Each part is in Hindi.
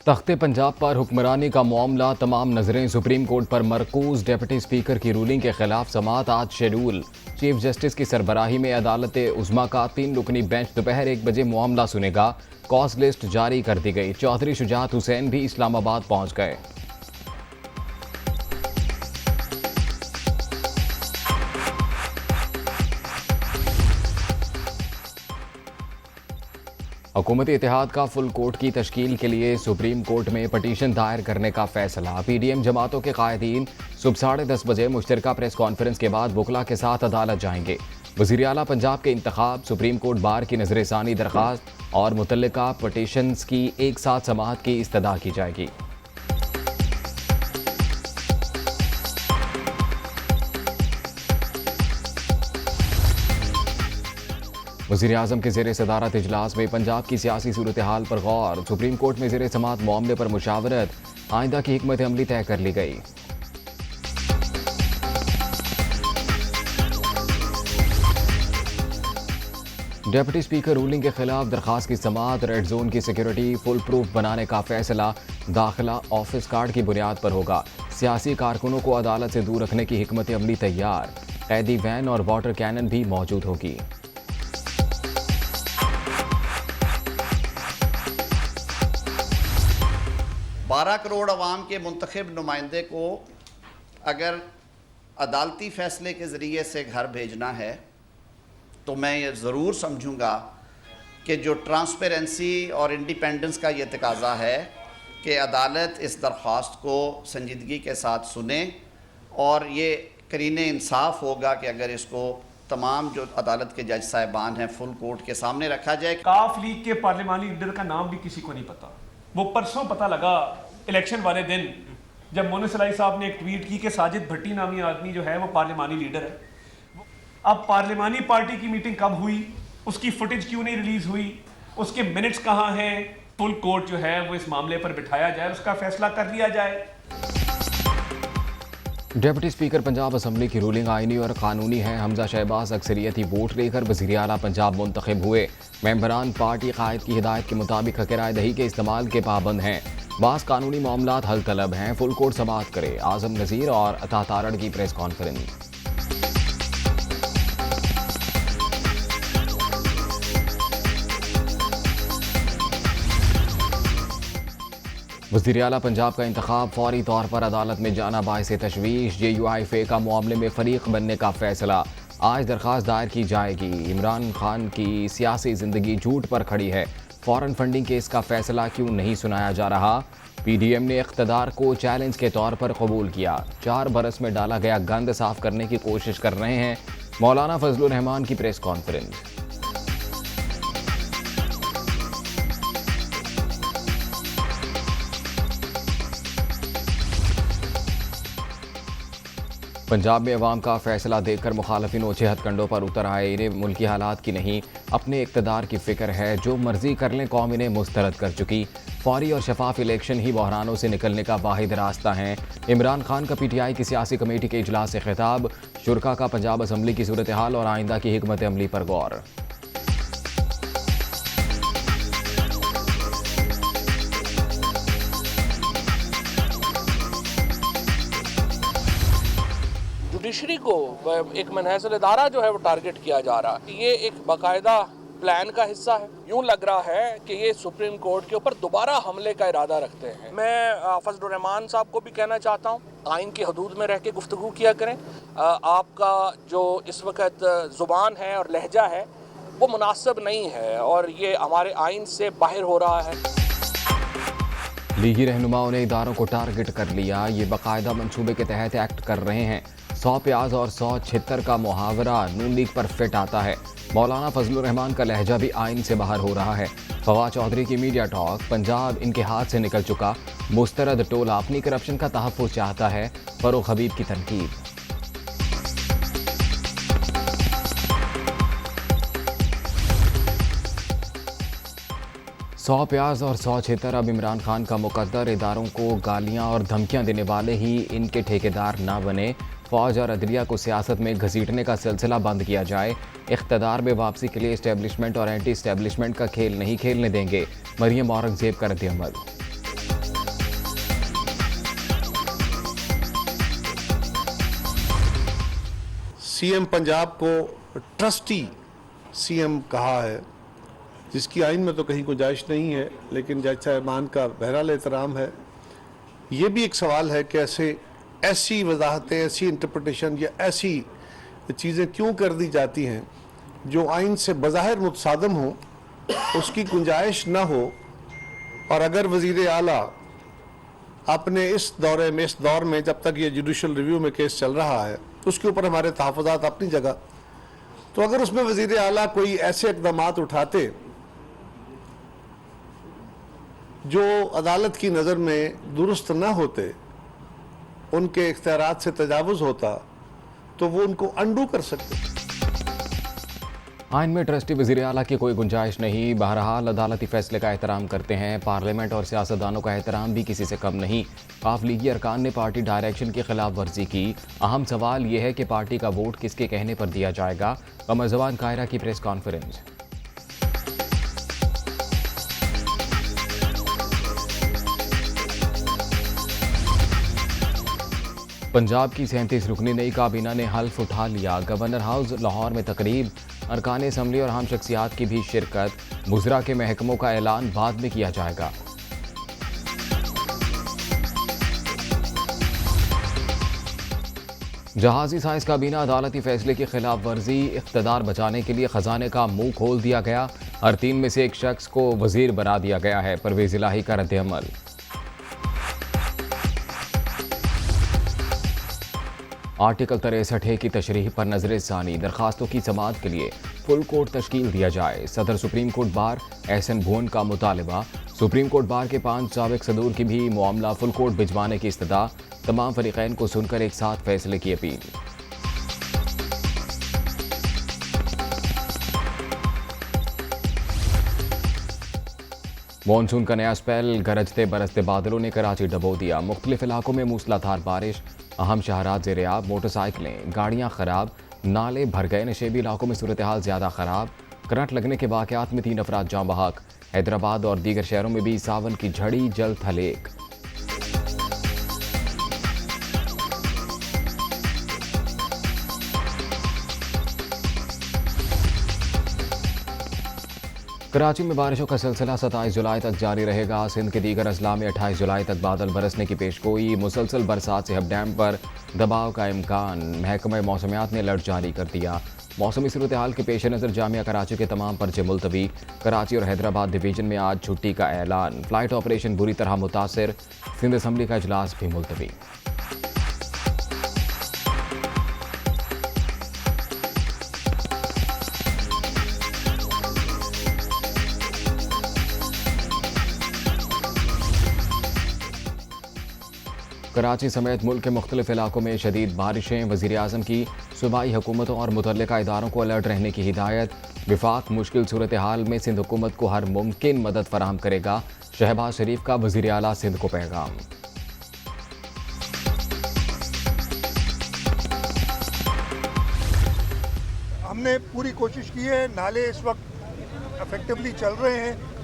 तख्ते पंजाब पर हुक्मरानी का मामला, तमाम नजरें सुप्रीम कोर्ट पर मरकूज। डिप्टी स्पीकर की रूलिंग के खिलाफ समाअत आज शेड्यूल। चीफ जस्टिस की सरबराही में अदालत उज़्मा का 3 रुकनी बेंच दोपहर 1 बजे मामला सुनेगा। कॉज लिस्ट जारी कर दी गई। चौधरी शुजात हुसैन भी इस्लामाबाद पहुंच गए। हुकूमती इत्तेहाद का फुल कोर्ट की तश्कील के लिए सुप्रीम कोर्ट में पटिशन दायर करने का फैसला। पीडीएम जमातों के कायदीन सुबह 10:30 बजे मुश्तरका प्रेस कॉन्फ्रेंस के बाद बुकला के साथ अदालत जाएंगे। वज़ीर आला पंजाब के इंतखाब, सुप्रीम कोर्ट बार की नजरसानी दरख्वास्त और मुतल्लिका पटिशन्स की एक साथ समाअत की इस्तदा की जाएगी। वज़ीर आज़म के ज़ेरे सदारत इजलास में पंजाब की सियासी सूरत हाल पर गौर। सुप्रीम कोर्ट में ज़ेरे समाअत मामले पर मुशावरत, आइंदा की हिकमत अमली तय कर ली गई। डिप्टी स्पीकर रूलिंग के खिलाफ दरखास्त की समाअत। रेड जोन की सिक्योरिटी फुल प्रूफ बनाने का फैसला दाखिला ऑफिस कार्ड की बुनियाद पर होगा। सियासी कारकुनों को अदालत से दूर रखने की हिकमत अमली तैयार। कैदी वैन और वाटर कैनन भी मौजूद होगी। 12 करोड़ अवाम के मुंतखब नुमाइंदे को अगर अदालती फ़ैसले के ज़रिए से घर भेजना है तो मैं ये ज़रूर समझूंगा कि जो ट्रांसपेरेंसी और इंडिपेंडेंस का ये तकाज़ा है कि अदालत इस दरख्वास्त को संजीदगी के साथ सुने और ये करीने इंसाफ होगा कि अगर इसको तमाम जो अदालत के जज साहिबान हैं फुल कोर्ट के सामने रखा जाए। काफ लीग के पार्लिमानी लीडर का नाम भी किसी को नहीं पता। वो परसों पता लगा इलेक्शन वाले दिन जब मोनस अलाई साहब ने एक ट्वीट की कि साजिद भट्टी नामी आदमी जो है वो पार्लिमानी लीडर है। अब पार्लिमानी पार्टी की मीटिंग कब हुई, उसकी फुटेज क्यों नहीं रिलीज हुई, उसके मिनट्स कहाँ हैं। फुल कोर्ट जो है वो इस मामले पर बिठाया जाए, उसका फैसला कर लिया जाए। डिप्टी स्पीकर पंजाब असम्बली की रूलिंग आईनी और कानूनी है। हमजा शहबाज अक्सरियती वोट लेकर वज़ीर आला पंजाब मुंतखब हुए। मेंबरान पार्टी कायद की हिदायत के मुताबिक किराएदही के इस्तेमाल के पाबंद हैं। बास कानूनी मामलात हल तलब हैं। फुल कोर्ट समाअत करे। आज़म नज़ीर और अता तारड़ की प्रेस कॉन्फ्रेंस। वज़ीर आला पंजाब का इंतखाब, फौरी तौर पर अदालत में जाना बाइस तशवीश। JUIFA का मामले में फरीक बनने का फैसला। आज दरख्वास्त दायर की जाएगी। इमरान खान की सियासी जिंदगी झूठ पर खड़ी है। फॉरेन फंडिंग केस का फैसला क्यों नहीं सुनाया जा रहा। PDM ने इख्तदार को चैलेंज के तौर पर कबूल किया। 4 बरस में डाला गया गंद साफ करने की कोशिश कर रहे हैं। मौलाना फजलुर रहमान की प्रेस कॉन्फ्रेंस। पंजाब में अवाम का फैसला देखकर मुखालफिन ऊंचे हथकंडों पर उतर आए। इन्हें मुल्की हालात की नहीं, अपने इक़्तिदार की फ़िक्र है। जो मर्जी कर लें, कौम इन्हें मुस्तरद कर चुकी। फौरी और शफाफ इलेक्शन ही बहरानों से निकलने का वाहिद रास्ता है। इमरान खान का PTI की सियासी कमेटी के इजलास से खिताब। शुरा का पंजाब असम्बली की सूरत हाल और आइंदा की हिकमत अमली पर गौर। जुडिशरी को एक मनहसल इदारा जो है वो टारगेट किया जा रहा है। ये एक बाकायदा प्लान का हिस्सा है। यूं लग रहा है कि ये सुप्रीम कोर्ट के ऊपर दोबारा हमले का इरादा रखते हैं। मैं फजलुर रहमान साहब को भी कहना चाहता हूँ, आइन की हदूद में रह के गुफ्तगू किया करें। आपका जो इस वक्त ज़ुबान है और लहजा है वो मुनासिब नहीं है और ये हमारे आइन से बाहर हो रहा है। लीगी रहनुमाओं ने इदारों को टारगेट कर लिया। ये बाकायदा मंसूबे के तहत एक्ट कर रहे हैं। 100 प्याज और 100 छितर का मुहावरा नून लीग पर फिट आता है। मौलाना फजलुर रहमान का लहजा भी आइन से बाहर हो रहा है। फवाद चौधरी की मीडिया टॉक, पंजाब इनके हाथ से निकल चुका। मुस्तरद टोला अपनी करप्शन का तहफ़्फ़ुज़ चाहता है। फरूख हबीब की तनकीद। सौ प्याज और 100 छितर अब इमरान खान का मुकद्दर। इदारों को गालियां और धमकियां देने वाले ही इनके ठेकेदार ना बने। फौज और अदलिया को सियासत में घसीटने का सिलसिला बंद किया जाए। इख्तदार में वापसी के लिए इस्टेब्लिशमेंट और एंटी इस्टेब्लिशमेंट का खेल नहीं खेलने देंगे। मरियम औरंगजेब का रद्द-ए-अमल। सीएम पंजाब को ट्रस्टी सीएम कहा है, जिसकी आइन में तो कहीं गुंजाइश नहीं है, लेकिन जज साहबान का बहरहाल एहतराम है। ये भी एक सवाल है कि ऐसी वजाहतें, ऐसी इंटरप्रटेशन या ऐसी चीज़ें क्यों कर दी जाती हैं जो आइन से बज़ाहिर मुतसादम हो, उसकी गुंजाइश ना हो। और अगर वज़ीर आला अपने इस दौर में जब तक ये जुडिशल रिव्यू में केस चल रहा है, उसके ऊपर हमारे तहफ़्फ़ुज़ात अपनी जगह, तो अगर उसमें वज़ीर आला कोई ऐसे इक़दामात उठाते जो अदालत की नज़र में दुरुस्त ना होते, उनके इख्तियारात से तजावुज़ होता, तो वो उनको अंडू कर सकते। आइन में ट्रस्टी वज़ीर आला की कोई गुंजाइश नहीं। बहरहाल अदालती फैसले का एहतराम करते हैं। पार्लियामेंट और सियासतदानों का एहतराम भी किसी से कम नहीं। काफ लीगी अरकान ने पार्टी डायरेक्शन की खिलाफ वर्जी की। अहम सवाल यह है कि पार्टी का वोट किसके कहने पर दिया जाएगा। कमर ज़बान कायरा की प्रेस कॉन्फ्रेंस। पंजाब की 37 रुकनी नई काबीना ने हल्फ उठा लिया। गवर्नर हाउस लाहौर में तकरीब, अरकान असम्बली और अहम शख्सियात की भी शिरकत। मुजरा के महकमों का ऐलान बाद में किया जाएगा। जहाजी साइंस काबीना अदालती फैसले की खिलाफ वर्जी, इख्तदार बचाने के लिए खजाने का मुंह खोल दिया गया। हर 3 में से एक शख्स को वजीर बना दिया गया है। परवेज इलाही का रद्द-ए-अमल। आर्टिकल 63 की तशरीह पर नजर-ए-सानी, दरखास्तों की समाअत के लिए फुल कोर्ट तश्कील दिया जाए। सदर सुप्रीम कोर्ट बार एहसन भुवन का मुतालबा। सुप्रीम कोर्ट बार के 5 साबिक सदूर की भी मामला फुल कोर्ट भिजवाने की इस्तदा। तमाम फरीकैन को सुनकर एक साथ फैसले की अपील। मानसून का नया स्पेल, गरजते बरसते बादलों ने कराची डबो दिया। मुख्तलिफ इलाकों में मूसलाधार बारिश, अहम शहरात ज़ेर-ए-आब, मोटरसाइकिलें, गाड़ियां खराब, नाले भर गए। नशेबी इलाकों में सूरत हाल ज़्यादा खराब। करंट लगने के वाक़यात में 3 अफराद जाँ बहक। हैदराबाद और दीगर शहरों में भी सावन की झड़ी, जल थलेक। कराची में बारिशों का सिलसिला 27 जुलाई तक जारी रहेगा। सिंध के दीगर अजला में 28 जुलाई तक बादल बरसने की पेशगोई। मुसलसल बरसात से हब डैम पर दबाव का इम्कान। महकमा मौसमियात ने अलर्ट जारी कर दिया। मौसमी सूरत हाल के पेश नज़र जामिया कराची के तमाम पर्चे मुलतवी। कराची और हैदराबाद डिवीजन में आज छुट्टी का ऐलान। फ्लाइट ऑपरेशन बुरी तरह मुतासिर। सिंध असम्बली का इजलास भी मुलतवी। कराची समेत मुल्क के मुख्तलिफ इलाकों में शदीद बारिशें। वज़ीर-ए-आज़म की सूबाई हुकूमतों और मुतल्लिका इदारों को अलर्ट रहने की हिदायत। विफाक मुश्किल सूरत हाल में सिंध हुकूमत को हर मुमकिन मदद फराहम करेगा। शहबाज शरीफ का वज़ीर आला सिंध को पैगाम। हमने पूरी कोशिश की है। नाले इस वक्त इफेक्टिवली चल रहे हैं।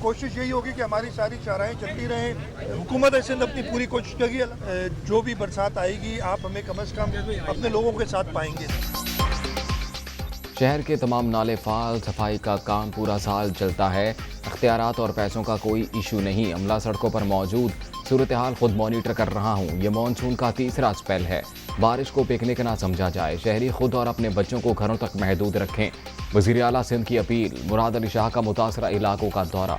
कोशिश यही होगी कि हमारी सारी चाराएं चलती रहें। हुकूमत सिंध अपनी पूरी कोशिश करेगी। जो भी बरसात आएगी आप हमें कम से कम अपने लोगों के साथ पाएंगे। शहर के तमाम नाले फाल, सफाई का काम पूरा साल चलता है। अख्तियारात और पैसों का कोई इशू नहीं। अमला सड़कों पर मौजूद। सूरत हाल खुद मॉनिटर कर रहा हूँ। ये मानसून का 3रा स्पेल है। बारिश को पिकनिक ना समझा जाए। शहरी खुद और अपने बच्चों को घरों तक महदूद रखें। वज़ीर आला सिंध की अपील। मुराद अली शाह का मुतासरा इलाकों का दौरा।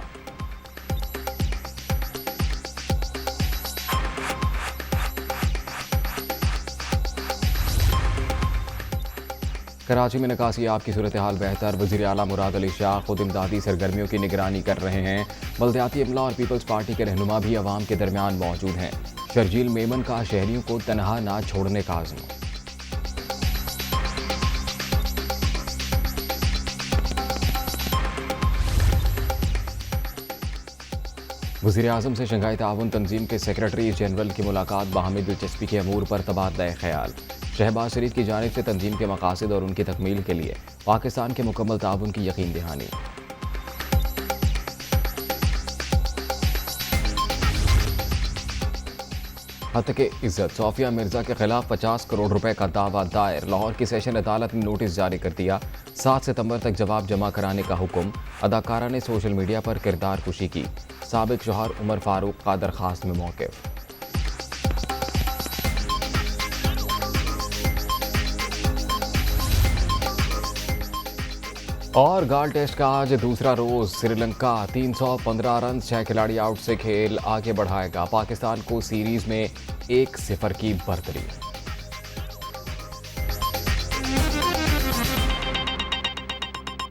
कराची में निकासी आप की सूरत हाल बेहतर। वज़ीर आला मुराद अली शाह खुद इमदादी सरगर्मियों की निगरानी कर रहे हैं। बल्दियाती अमला और पीपल्स पार्टी के रहनुमा भी अवाम के दरमियान मौजूद हैं। शर्जील मेमन का शहरियों को तनहा ना छोड़ने का आज़म। वज़ीर-ए-आज़म से शंघाई ताउन तंजीम के सेक्रेटरी जनरल की मुलाकात। बाहमी दिलचस्पी के अमूर पर तबादला ख्याल। शहबाज शरीफ की जानिब से तंजीम के मकासद और उनकी तकमील के लिए पाकिस्तान के मुकम्मल ताउन की यकीन दहानी। हत्या के इज्जत सोफिया मिर्जा के खिलाफ 50 करोड़ रुपए का दावा दायर। लाहौर की सेशन अदालत ने नोटिस जारी कर दिया। 7 सितंबर तक जवाब जमा कराने का हुक्म। अदाकारा ने सोशल मीडिया पर किरदार कुशी की। साबिक शौहर उमर फारूक का दरखास्त में मौक़िफ़। और गाल टेस्ट का आज दूसरा रोज श्रीलंका 315 रन 6 खिलाड़ी आउट से खेल आगे बढ़ाएगा। पाकिस्तान को सीरीज में 1-0 की बढ़तरी।